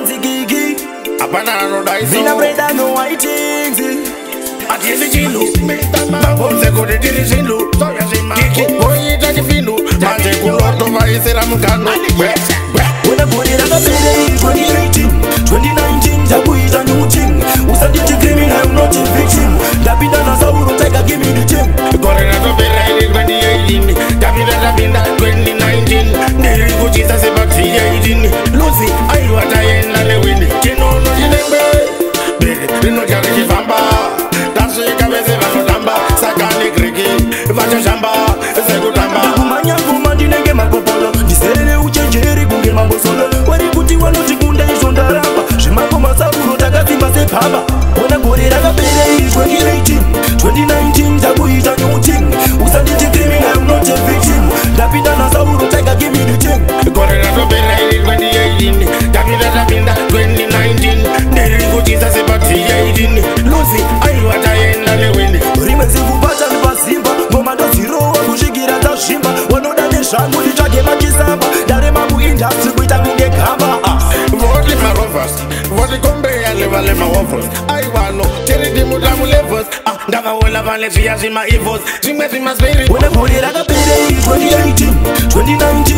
fancy gigi. Apana no dice. Vina bread and no white things. Atiende chino. Mabonze kode tiri chino. Kiki boy ita chifino. Manje kuloto vaisera mukano. Wena kode rakapere 2018 2019 takuita new thing. Usanditi criminal, I'm not a victim. Tapinda na sauro tiger, give me the thing. Kode rakapere 2018 Tapinda 2019 Neri kuchisa sebati 18 Lucy ayu atayenda lewini Kinono jinembe Bere rino jari kifamba Dasu ikabeze vanotamba Sakani kriki Vacha shamba Sekutamba Kumanya kumandi nenge makopolo Diserele uchenjeri kunge mambosolo Wari kuti wanoti kunda ishondaramba Shimako masauro takazimba sepamba Wena kore rakapere 2018 2019 takuita new thing. Usanditi criminal, I'm not a victim. Tapinda na sauro tiger, give me the thing. Kore rakapere 2018 Tapinda 2019 Neri kuchisa sebati 18 Lucy ayu atayenda lewini Rime zikubata nipazimba Ngoma ndo zirowa kushikira tashimba Wanoda neshangu lichage machisamba Dare mabu industry kuita kunge kamba Voti marovas Voti kombe ya levale mawafos Aiwano Tere di mutamu levos Ndava wela vale siya zima evos Zime zima spirit Wena kore rakapere 2018 2019